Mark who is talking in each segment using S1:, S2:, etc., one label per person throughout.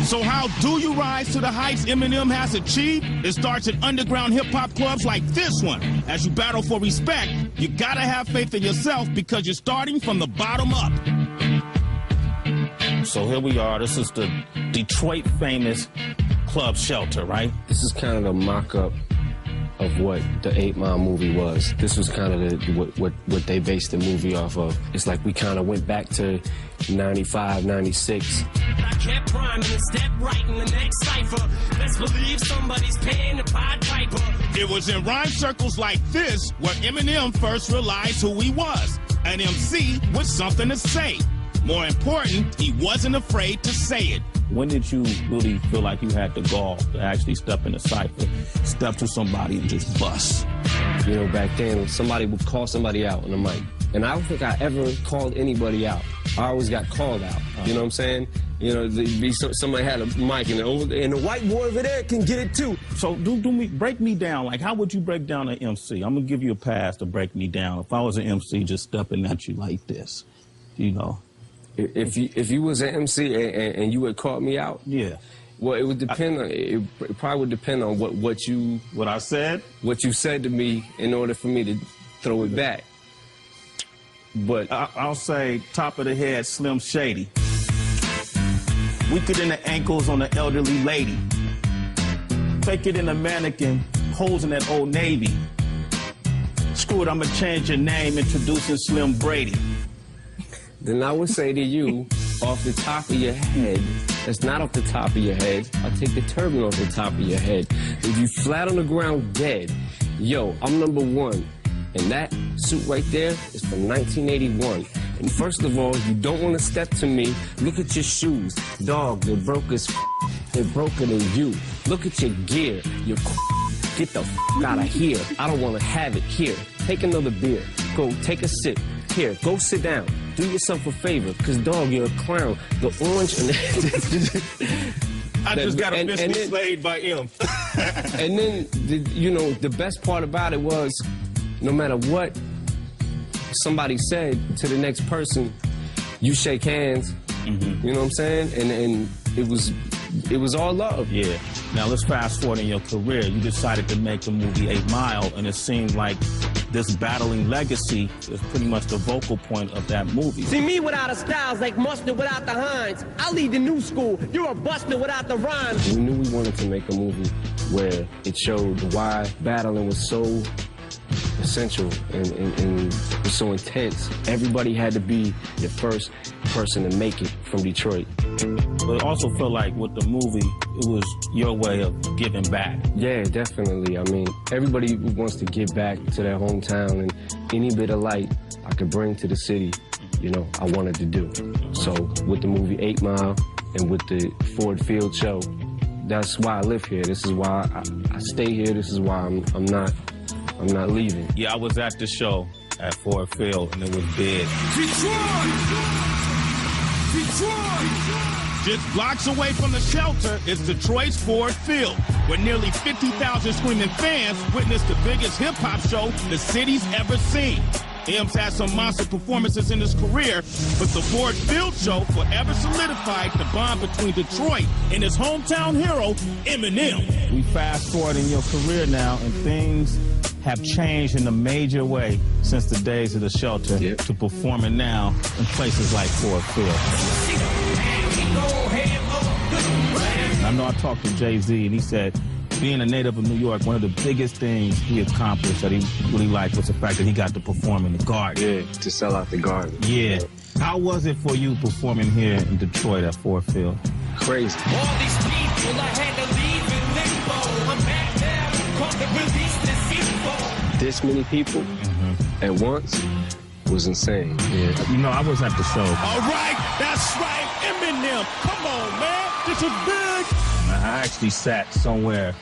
S1: So how do you rise to the heights Eminem has achieved? It starts at underground hip-hop clubs like this one. As you battle for respect, you gotta have faith in yourself because you're starting from the bottom up. So here we are. This is the Detroit famous club Shelter, right?
S2: This is kind of the mock-up of what the 8 Mile movie was. This was kind of what they based the movie off of. It's like we kind of went back to 95, 96.
S3: I kept rhyming and stepped right in the next cipher. Let's believe somebody's paying the Pied Piper.
S1: It was in rhyme circles like this where Eminem first realized who he was. An MC with something to say. More important, he wasn't afraid to say it.
S4: When did you really feel like you had the gall to actually step in a cipher, step to somebody and just bust?
S2: You know, back then, somebody would call somebody out on the mic. And I don't think I ever called anybody out. I always got called out. You know what I'm saying? You know, somebody had a mic and the white boy over there can get it too.
S4: So break me down. Like, how would you break down an MC? I'm gonna give you a pass to break me down. If I was an MC just stepping at you like this, you know.
S2: If you was an MC and you had caught me out,
S4: yeah.
S2: Well, it would depend on it probably would depend on what
S4: I said,
S2: what you said to me in order for me to throw it back. But
S4: I'll say top of the head, Slim Shady. Weaker than the ankles on the elderly lady. Fake it in a mannequin, holes in that Old Navy. Screw it, I'ma change your name, introducing Slim Brady.
S2: Then I would say to you, off the top of your head, that's not off the top of your head, I'll take the turban off the top of your head. If you flat on the ground dead, yo, I'm #1. And that suit right there is from 1981. And first of all, you don't want to step to me. Look at your shoes. Dog, they're broke as they're broken than you. Look at your gear. Your get the out of here. I don't want to have it here. Take another beer. Go take a sip. Here, go sit down. Do yourself a favor, because, dog, you're a clown. The orange and
S4: I just got officially slayed by him.
S2: And then, you know, the best part about it was, no matter what somebody said to the next person, you shake hands. You know what I'm saying? And it was all love.
S4: Yeah. Now let's fast forward in your career. You decided to make the movie 8 Mile, and it seemed like this battling legacy is pretty much the vocal point of that movie.
S3: See me without a styles like mustard without the Heinz. I lead the new school. You're a buster without the rhymes.
S2: We knew we wanted to make a movie where it showed why battling was so essential and was so intense. Everybody had to be the first person to make it from Detroit.
S4: But it also felt like with the movie, it was your way of giving back.
S2: Yeah, definitely. I mean, everybody wants to give back to their hometown, and any bit of light I could bring to the city, you know, I wanted to do. So with the movie 8 Mile and with the Ford Field show, that's why I live here. This is why I stay here. This is why I'm not leaving.
S4: Yeah, I was at the show at Ford Field, and it was big.
S1: Detroit! Just blocks away from the Shelter is Detroit's Ford Field, where nearly 50,000 screaming fans witnessed the biggest hip-hop show the city's ever seen. M's had some monster performances in his career, but the Ford Field show forever solidified the bond between Detroit and his hometown hero, Eminem.
S4: We fast forward in your career now, and things have changed in a major way since the days of the Shelter to performing now in places like Ford Field. I know I talked to Jay-Z, and he said being a native of New York, one of the biggest things he accomplished that he really liked was the fact that he got to perform in the Garden.
S2: Yeah, to sell out the Garden.
S4: Yeah. How was it for you performing here in Detroit at Ford Field?
S2: Crazy.
S3: All these people I had to leave in limbo. I'm back now, caught the release this info.
S2: This many people at once was insane.
S4: Yeah. You know, I was at the show.
S1: All right, that's right, Eminem. Come on, man. This is big.
S4: I actually sat somewhere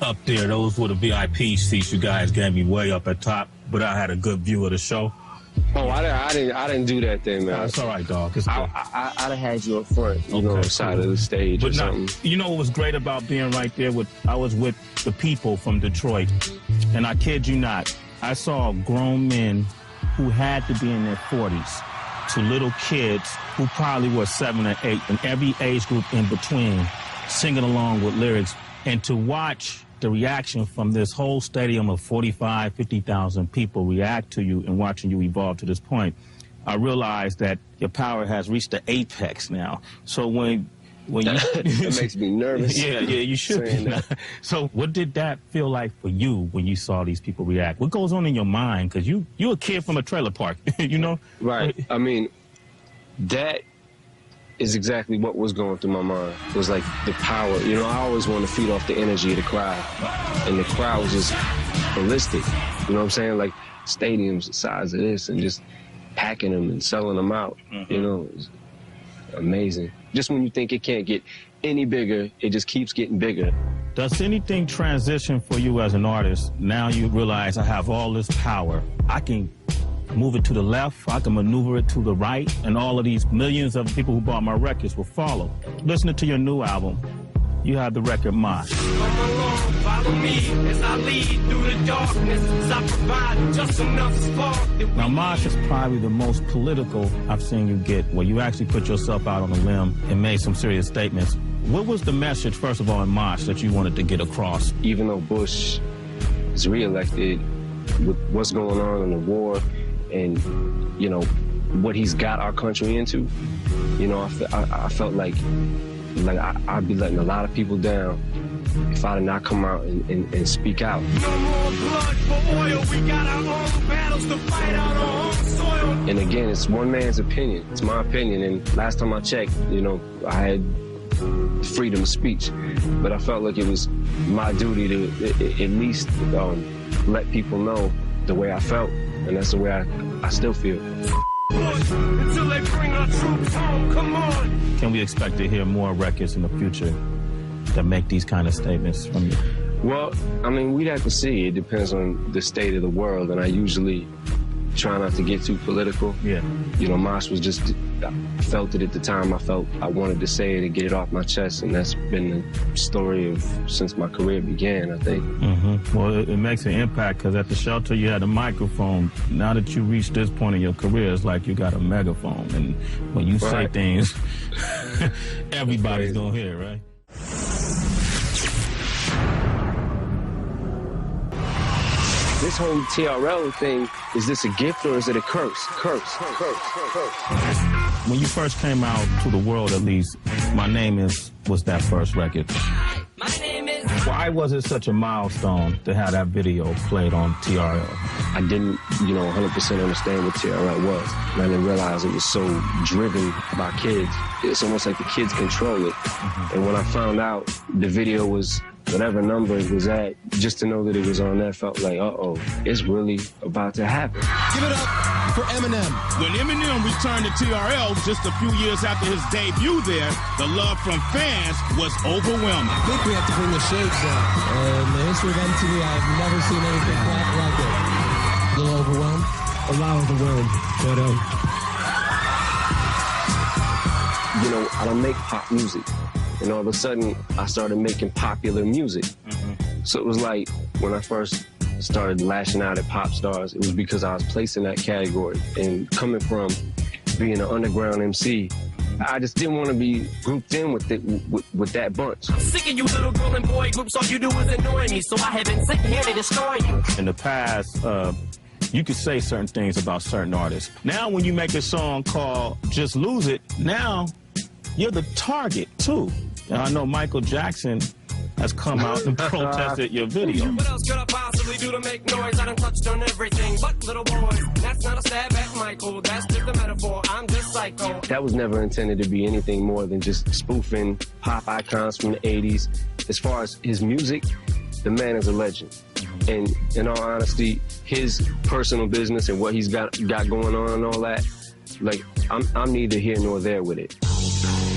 S4: up there. Those were the VIP seats you guys gave me way up at top, but I had a good view of the show.
S2: Oh, I didn't do that thing, man.
S4: That's all right, dog.
S2: I'd have had you up front, you know, on the side of the stage or something.
S4: You know what was great about being right there I was with the people from Detroit, and I kid you not, I saw grown men who had to be in their 40s to little kids who probably were 7 or 8, and every age group in between, singing along with lyrics, and to watch the reaction from this whole stadium of 45, 50,000 people react to you and watching you evolve to this point, I realized that your power has reached the apex now. So when you...
S2: That makes me nervous.
S4: Yeah, you should be. So what did that feel like for you when you saw these people react? What goes on in your mind? Because you're a kid from a trailer park, you know?
S2: Right. I mean, that is exactly what was going through my mind. It was like the power. You know, I always want to feed off the energy of the crowd. And the crowd was just ballistic. You know what I'm saying? Like stadiums the size of this and just packing them and selling them out. Mm-hmm. You know, it's amazing. Just when you think it can't get any bigger, it just keeps getting bigger.
S4: Does anything transition for you as an artist? Now you realize I have all this power. I can move it to the left, I can maneuver it to the right, and all of these millions of people who bought my records will follow. Listening to your new album, you have the record Mosh.
S3: Follow me as I lead through the darkness, as I provide just enough spark.
S4: Now, Mosh is probably the most political I've seen you get, where you actually put yourself out on a limb and made some serious statements. What was the message, first of all, in Mosh that you wanted to get across?
S2: Even though Bush is reelected, with what's going on in the war and, you know, what he's got our country into, you know, I felt like I'd be letting a lot of people down if I did not come out and speak out.
S3: No more blood for oil. We got our own battles to fight out our own soil.
S2: And again, it's one man's opinion. It's my opinion. And last time I checked, you know, I had freedom of speech, but I felt like it was my duty to at least let people know the way I felt, and that's the way I still feel.
S3: Until they bring our troops home, come on.
S4: Can we expect to hear more records in the future that make these kind of statements from you?
S2: Well, I mean, we'd have to see. It depends on the state of the world, and I usually try not to get too political.
S4: Yeah.
S2: You know, Mosh was just, I felt it at the time. I felt I wanted to say it and get it off my chest, and that's been the story of since my career began, I think.
S4: Mm-hmm. Well, it makes an impact, because at the shelter you had a microphone. Now that you reached this point in your career, it's like you got a megaphone, and when you say things, everybody's gonna hear, right?
S2: This whole TRL thing, is this a gift or is it a curse? Curse.
S4: When you first came out to the world, at least, My Name was that first record.
S3: My name is...
S4: Why was it such a milestone to have that video played on TRL?
S2: I didn't, you know, 100% understand what TRL was. And I didn't realize it was so driven by kids. It's almost like the kids control it. Mm-hmm. And when I found out the video was whatever number it was at, just to know that it was on there felt like, uh-oh, it's really about to happen.
S1: Give it up for Eminem. When Eminem returned to TRL just a few years after his debut there, the love from fans was overwhelming.
S5: I think we have to bring the shades down. In the history of MTV, I've never seen anything quite like it. A little overwhelmed? A lot overwhelmed, but
S2: you know, I don't make pop music. And all of a sudden, I started making popular music. Mm-hmm. So it was like, when I first started lashing out at pop stars, it was because I was placed in that category. And coming from being an underground MC, I just didn't want to be grouped in with that bunch.
S3: I'm sick of you little girl and boy groups, all you do is annoy me, so I have been sitting here to destroy you.
S4: In the past, you could say certain things about certain artists. Now when you make a song called Just Lose It, now you're the target, too. And I know Michael Jackson has come out and protested your video.
S3: What else could I possibly do to make noise? I done touched on everything but little boys. That's not a stab at Michael, that's just a metaphor. I'm just psycho.
S2: That was never intended to be anything more than just spoofing pop icons from the 80s. As far as his music, the man is a legend. And in all honesty, his personal business and what he's got going on and all that, like, I'm neither here nor there with it.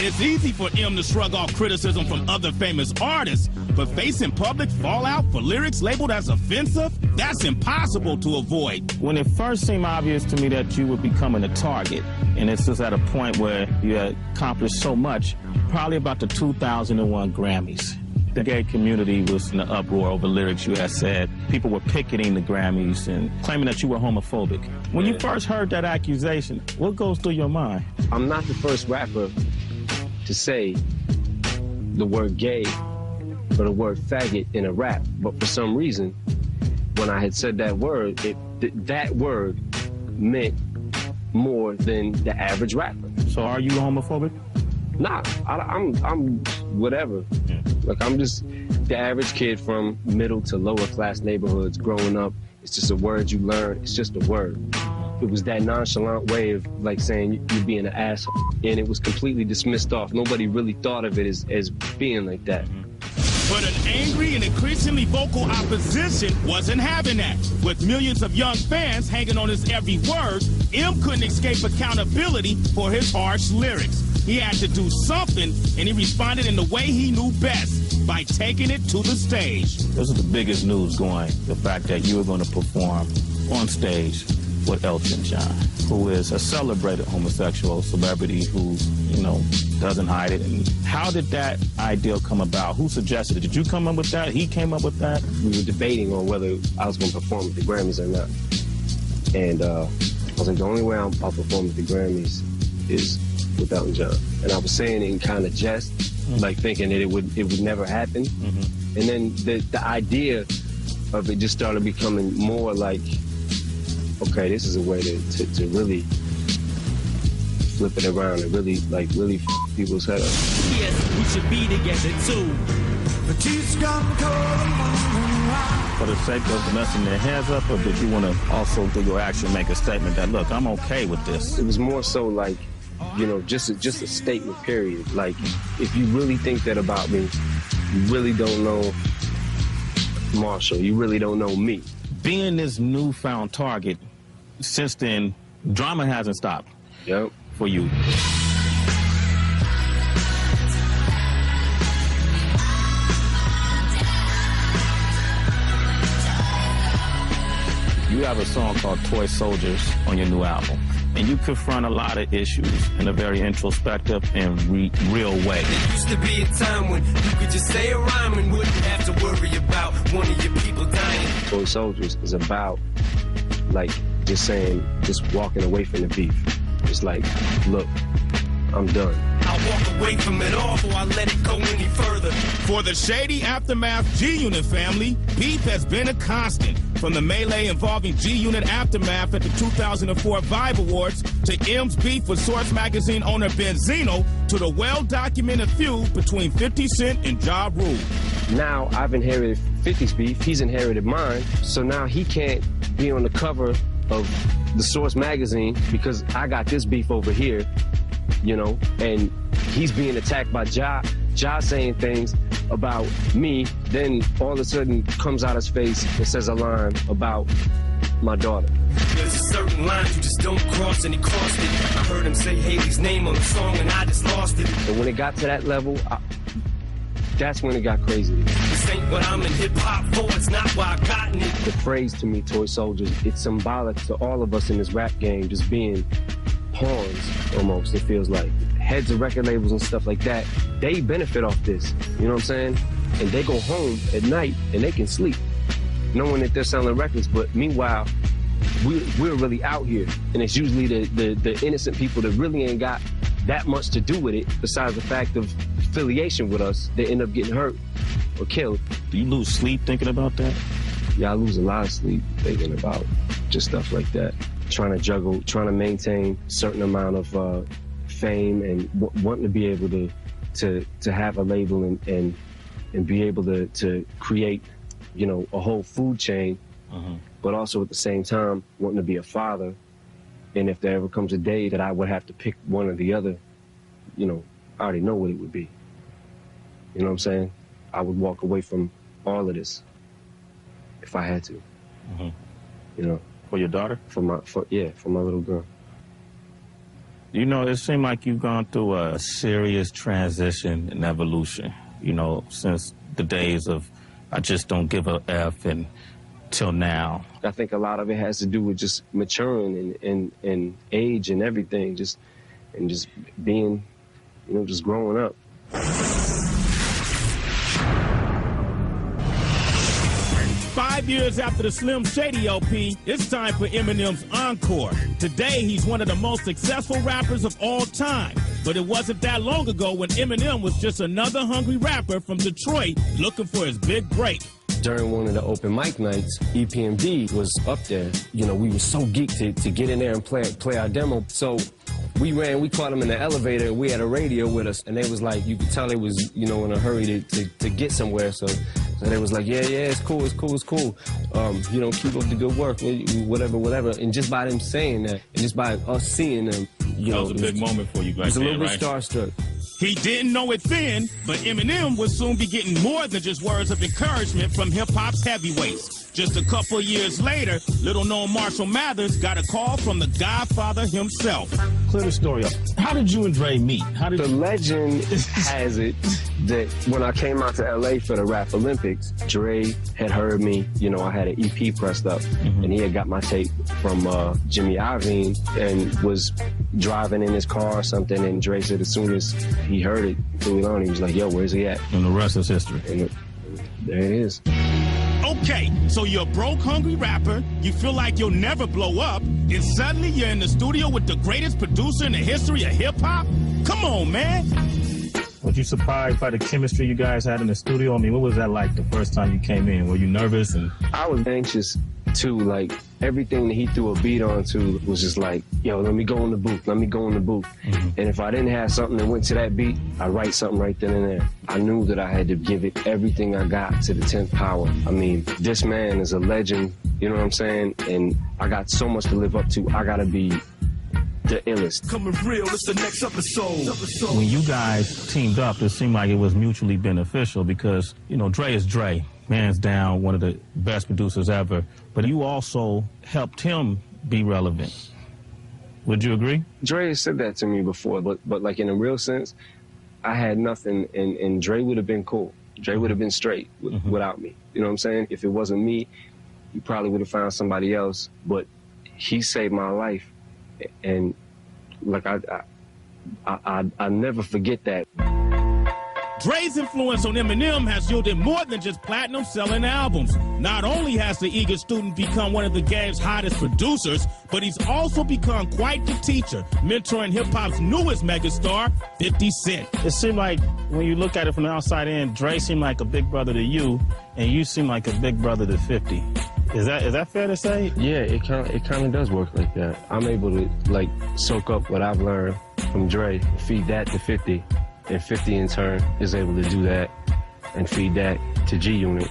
S1: It's easy for M to shrug off criticism from other famous artists, but facing public fallout for lyrics labeled as offensive, that's impossible to avoid.
S4: When it first seemed obvious to me that you were becoming a target, and it's just at a point where you had accomplished so much, probably about the 2001 Grammys. The gay community was in an uproar over lyrics you had said. People were picketing the Grammys and claiming that you were homophobic. When you first heard that accusation, what goes through your mind?
S2: I'm not the first rapper to say the word gay or the word faggot in a rap, but for some reason, when I had said that word, that word meant more than the average rapper.
S4: So are you homophobic?
S2: Nah, I'm whatever. Like, I'm just the average kid from middle to lower class neighborhoods growing up. It's just a word you learn. It's just a word. It was that nonchalant way of like saying you're being an asshole, and it was completely dismissed off. Nobody really thought of it as being like that.
S1: But an angry and increasingly vocal opposition wasn't having that. With millions of young fans hanging on his every word, M couldn't escape accountability for his harsh lyrics. He had to do something, and he responded in the way he knew best, by taking it to the stage.
S4: This is the biggest news going, the fact that you were going to perform on stage with Elton John, who is a celebrated homosexual celebrity who, you know, doesn't hide it. And how did that idea come about? Who suggested it? Did you come up with that? He came up with that?
S2: We were debating on whether I was going to perform at the Grammys or not. And I was like, the only way I'll perform at the Grammys is with Elton John. And I was saying it in kind of jest, like thinking that it would never happen. And then the idea of it just started becoming more like, okay, this is a way to really flip it around and really f people's head up.
S3: Yes, we should be together too. But he's gone cold.
S4: For the sake of messing their heads up, or did you want to also through your action make a statement that, look, I'm okay with this?
S2: It was more so like, you know, just a statement, period. Like, if you really think that about me, you really don't know Marshall. You really don't know me.
S4: Being this newfound target, since then, drama hasn't stopped.
S2: Yep.
S4: For you. You have a song called Toy Soldiers on your new album, and you confront a lot of issues in a very introspective and real way.
S3: There used to be a time when you could just say a rhyme and wouldn't have to worry about one of your people dying.
S2: Toy Soldiers is about, like, just walking away from the beef. It's like, look, I'm done.
S3: I'll walk away from it all before I let it go any further.
S1: For the Shady Aftermath G-Unit family, beef has been a constant. From the melee involving G-Unit Aftermath at the 2004 Vibe Awards, to M's beef with Source magazine owner Benzino, to the well-documented feud between 50 Cent and Ja Rule.
S2: Now I've inherited 50's beef, he's inherited mine, so now he can't be on the cover of the Source magazine because I got this beef over here, you know, and he's being attacked by Ja saying things about me, then all of a sudden comes out his face and says a line about my daughter.
S3: There's a certain line you just don't cross, and he crossed it. I heard him say Haley's name on the song and I just lost it.
S2: And when it got to that level, that's when it got crazy.
S3: This ain't what I'm in hip-hop for, it's not why I gotten it.
S2: The phrase to me, Toy Soldiers, it's symbolic to all of us in this rap game just being pawns, almost, it feels like. Heads of record labels and stuff like that, they benefit off this, you know what I'm saying? And they go home at night and they can sleep, knowing that they're selling records, but meanwhile, we're really out here. And it's usually the innocent people that really ain't got that much to do with it, besides the fact of affiliation with us, they end up getting hurt or killed.
S4: Do you lose sleep thinking about that?
S2: Yeah, I lose a lot of sleep thinking about just stuff like that. Trying to juggle, trying to maintain a certain amount of fame and wanting to be able to have a label and be able to create, you know, a whole food chain, but also at the same time wanting to be a father. And if there ever comes a day that I would have to pick one or the other, you know, I already know what it would be. You know what I'm saying? I would walk away from all of this if I had to. You know.
S4: For your daughter?
S2: For my little girl.
S4: You know, it seemed like you've gone through a serious transition and evolution, you know, since the days of I just don't give a F and till now.
S2: I think a lot of it has to do with just maturing and age and everything, just being, you know, just growing up.
S1: 5 years after the Slim Shady LP, it's time for Eminem's encore. Today, he's one of the most successful rappers of all time. But it wasn't that long ago when Eminem was just another hungry rapper from Detroit looking for his big break.
S2: During one of the open mic nights, EPMD was up there. You know, we were so geeked to get in there and play our demo. So we caught him in the elevator. We had a radio with us, and they was like, you could tell they was, you know, in a hurry to get somewhere. So they was like, yeah, it's cool. You know, keep up the good work, whatever. And just by them saying that, and just by us seeing them, you know,
S1: that was a big moment for you guys.
S2: It was a little bit starstruck.
S1: He didn't know it then, but Eminem would soon be getting more than just words of encouragement from hip-hop's heavyweights. Just a couple of years later, little-known Marshall Mathers got a call from the Godfather himself.
S4: Clear the story up. How did you and Dre meet?
S2: The legend has it that when I came out to L.A. for the Rap Olympics, Dre had heard me. You know, I had an EP pressed up, and he had got my tape from Jimmy Iovine and was driving in his car or something, and Dre said as soon as he heard it, threw it on, he was like, yo, where's he at?
S4: And the rest is history.
S2: And there it is.
S1: Okay, so you're a broke, hungry rapper, you feel like you'll never blow up, and suddenly you're in the studio with the greatest producer in the history of hip-hop? Come on, man.
S4: Were you surprised by the chemistry you guys had in the studio? I mean, what was that like the first time you came in? Were you nervous? And
S2: I was anxious, too. Like, everything that he threw a beat onto was just like, yo, let me go in the booth. And if I didn't have something that went to that beat, I'd write something right then and there. I knew that I had to give it everything I got to the 10th power. I mean, this man is a legend, you know what I'm saying? And I got so much to live up to. I gotta be the illest.
S6: Coming real, it's the next episode.
S4: when you guys teamed up, it seemed like it was mutually beneficial because, you know, Dre is Dre. Hands down, one of the best producers ever. But you also helped him be relevant. Would you agree?
S2: Dre has said that to me before, but like in a real sense, I had nothing, and Dre would have been cool. Dre would have been straight without me. You know what I'm saying? If it wasn't me, you probably would have found somebody else. But he saved my life, and like I never forget that.
S1: Dre's influence on Eminem has yielded more than just platinum-selling albums. Not only has the eager student become one of the game's hottest producers, but he's also become quite the teacher, mentoring hip-hop's newest megastar, 50 Cent.
S4: It seemed like, when you look at it from the outside in, Dre seemed like a big brother to you, and you seem like a big brother to 50. Is that fair to say?
S2: Yeah, it kind of does work like that. I'm able to, like, soak up what I've learned from Dre, feed that to 50. And 50 in turn is able to do that and feed that to G-Unit.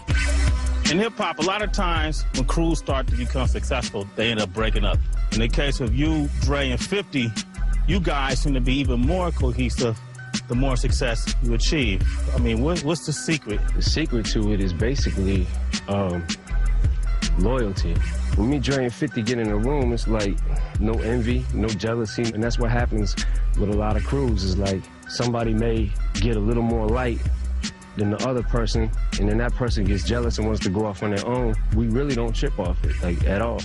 S4: In hip-hop, a lot of times when crews start to become successful, they end up breaking up. In the case of you, Dre, and 50, you guys seem to be even more cohesive the more success you achieve. I mean, what's the secret?
S2: The secret to it is basically loyalty. When me, Dre, and 50 get in a room, it's like no envy, no jealousy, and that's what happens with a lot of crews is like somebody may get a little more light than the other person, and then that person gets jealous and wants to go off on their own. We really don't trip off it, like, at all.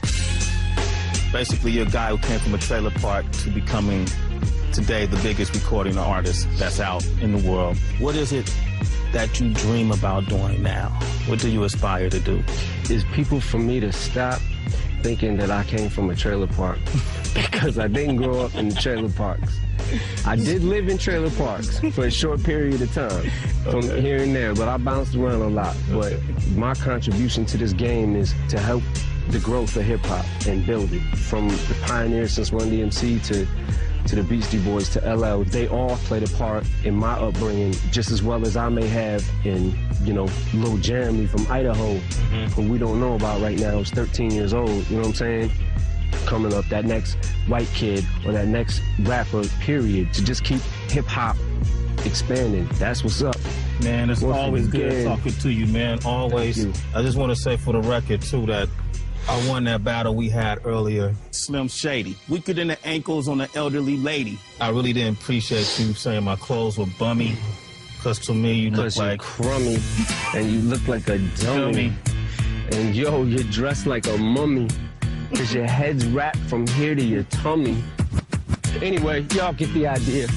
S4: Basically, you're a guy who came from a trailer park to becoming, today, the biggest recording artist that's out in the world. What is it that you dream about doing now? What do you aspire to do?
S2: Is people for me to stop thinking that I came from a trailer park because I didn't grow up in the trailer parks. I did live in trailer parks for a short period of time, from here and there, but I bounced around a lot. But my contribution to this game is to help the growth of hip-hop and build it. From the pioneers since Run DMC to the Beastie Boys to LL, they all played a part in my upbringing just as well as I may have in, you know, Lil Jeremy from Idaho, who we don't know about right now, is 13 years old, you know what I'm saying? Coming up, that next white kid or that next rapper, period, to just keep hip-hop expanding. That's what's up.
S4: Man, it's always good talking to you, man, always. I just want to say for the record, too, that I won that battle we had earlier.
S1: Slim Shady, weaker than the ankles on an elderly lady.
S4: I really didn't appreciate you saying my clothes were bummy, because to me you look like
S2: crummy, and you look like a dummy. And yo, you're dressed like a mummy, because your head's wrapped from here to your tummy. Anyway, y'all get the idea.